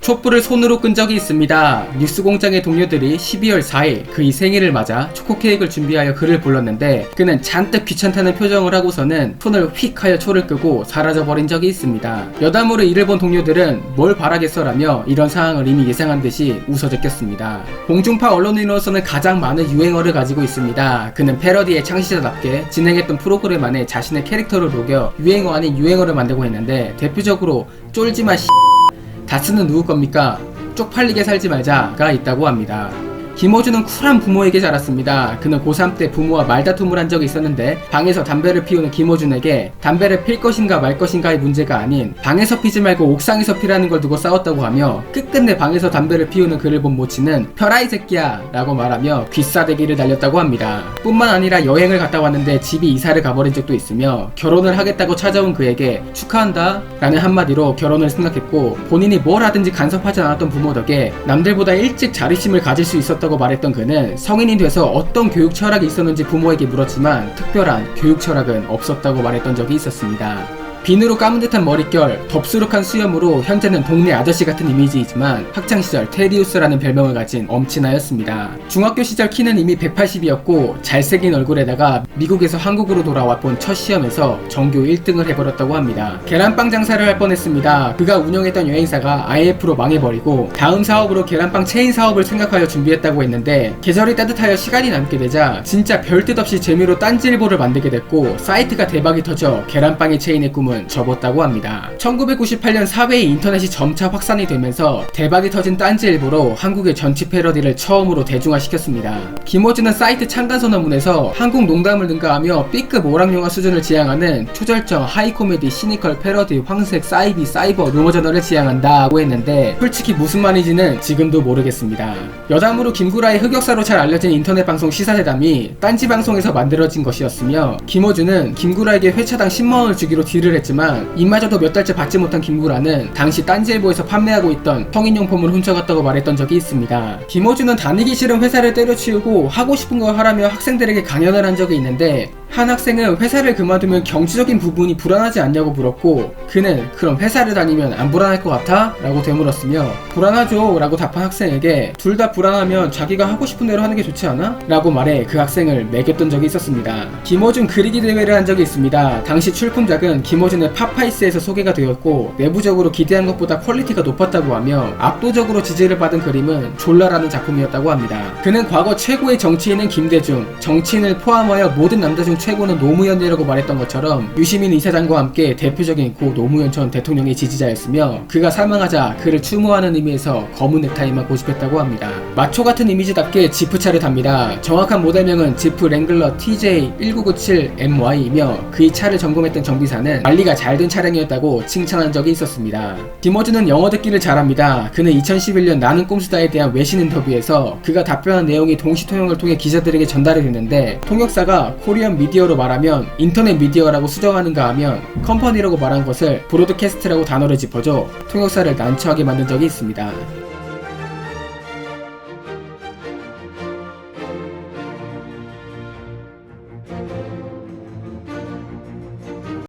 촛불을 손으로 끈 적이 있습니다. 뉴스공장의 동료들이 12월 4일 그의 생일을 맞아 초코 케이크를 준비하여 그를 불렀는데 그는 잔뜩 귀찮다는 표정을 하고서는 손을 휙 하여 초를 끄고 사라져버린 적이 있습니다. 여담으로 이를 본 동료들은 뭘 바라겠어라며 이런 상황을 이미 예상한 듯이 웃어 제꼈습니다. 공중파 언론인으로서는 가장 많은 유행어를 가지고 있습니다. 그는 패러디의 창시자답게 진행했던 프로그램 안에 자신의 캐릭터를 녹여 유행어 아닌 유행어를 만들고 했는데 대표적으로 쫄지마 다스는 누구 겁니까? 쪽팔리게 살지 말자가 있다고 합니다. 김호준은 쿨한 부모에게 자랐습니다. 그는 고3 때 부모와 말다툼을 한 적이 있었는데 방에서 담배를 피우는 김호준에게 담배를 필 것인가 말 것인가의 문제가 아닌 방에서 피지 말고 옥상에서 피라는 걸 두고 싸웠다고 하며 끝끝내 방에서 담배를 피우는 그를 본 모친은 펴라 이 새끼야 라고 말하며 귀싸대기를 날렸다고 합니다. 뿐만 아니라 여행을 갔다 왔는데 집이 이사를 가버린 적도 있으며 결혼을 하겠다고 찾아온 그에게 축하한다 라는 한마디로 결혼을 생각했고 본인이 뭘 하든지 간섭하지 않았던 부모 덕에 남들보다 일찍 자립심을 가질 수 있었다고 말했던 그는 성인이 돼서 어떤 교육 철학이 있었는지 부모에게 물었지만 특별한 교육 철학은 없었다고 말했던 적이 있었습니다. 비누로 감은 듯한 머릿결, 덥수룩한 수염으로 현재는 동네 아저씨 같은 이미지이지만 학창시절 테리우스라는 별명을 가진 엄친아였습니다. 중학교 시절 키는 이미 180이었고 잘생긴 얼굴에다가 미국에서 한국으로 돌아와 본 첫 시험에서 전교 1등을 해버렸다고 합니다. 계란빵 장사를 할 뻔했습니다. 그가 운영했던 여행사가 IF로 망해버리고 다음 사업으로 계란빵 체인 사업을 생각하여 준비했다고 했는데 계절이 따뜻하여 시간이 남게 되자 진짜 별뜻 없이 재미로 딴지일보를 만들게 됐고 사이트가 대박이 터져 계란빵의 체인의 꿈은 접었다고 합니다. 1998년 사회의 인터넷이 점차 확산이 되면서 대박이 터진 딴지일보로 한국의 전치 패러디를 처음으로 대중화시켰습니다. 김호준은 사이트 창간 선언문에서 한국 농담을 능가하며 B급 오락영화 수준을 지향하는 초절정 하이코미디 시니컬 패러디 황색 사이비 사이버 루머 저널을 지향한다고 했는데 솔직히 무슨 말인지는 지금도 모르겠습니다. 여담으로 김구라의 흑역사로 잘 알려진 인터넷 방송 시사대담이 딴지 방송에서 만들어진 것이었으며 김호준은 김구라에게 회차당 10만원을 주기로 딜을 했지만 이마저도 몇 달째 받지 못한 김구라는 당시 딴지일보에서 판매하고 있던 성인용품을 훔쳐갔다고 말했던 적이 있습니다. 김호준은 다니기 싫은 회사를 때려치우고 하고 싶은 걸 하라며 학생들에게 강연을 한 적이 있는데 한 학생은 회사를 그만두면 경제적인 부분이 불안하지 않냐고 물었고 그는 그럼 회사를 다니면 안 불안할 것 같아? 라고 되물었으며 불안하죠 라고 답한 학생에게 둘 다 불안하면 자기가 하고 싶은 대로 하는 게 좋지 않아? 라고 말해 그 학생을 매겼던 적이 있었습니다. 김호준 그리기 대회를 한 적이 있습니다. 당시 출품작은 김호준의 팝아이스에서 소개가 되었고 내부적으로 기대한 것보다 퀄리티가 높았다고 하며 압도적으로 지지를 받은 그림은 졸라라는 작품이었다고 합니다. 그는 과거 최고의 정치인은 김대중, 정치인을 포함하여 모든 남자 중 최고는 노무현이라고 말했던 것처럼 유시민 이사장과 함께 대표적인 고 노무현 전 대통령의 지지자였으며 그가 사망하자 그를 추모하는 의미에서 검은 넥타이만 고집했다고 합니다. 마초 같은 이미지답게 지프차를 탑니다. 정확한 모델명은 지프 랭글러 TJ1997MY이며 그의 차를 점검했던 정비사는 관리가 잘 된 차량이었다고 칭찬한 적이 있었습니다. 김호준은 영어 듣기를 잘합니다. 그는 2011년 나는 꼼수다에 대한 외신 인터뷰에서 그가 답변한 내용이 동시통역을 통해 기자들에게 전달이 됐는데 통역사가 코리안 미디어로 말하면 인터넷 미디어라고 수정하는가 하면 컴퍼니라고 말한 것을 브로드캐스트라고 단어를 짚어줘 통역사를 난처하게 만든 적이 있습니다.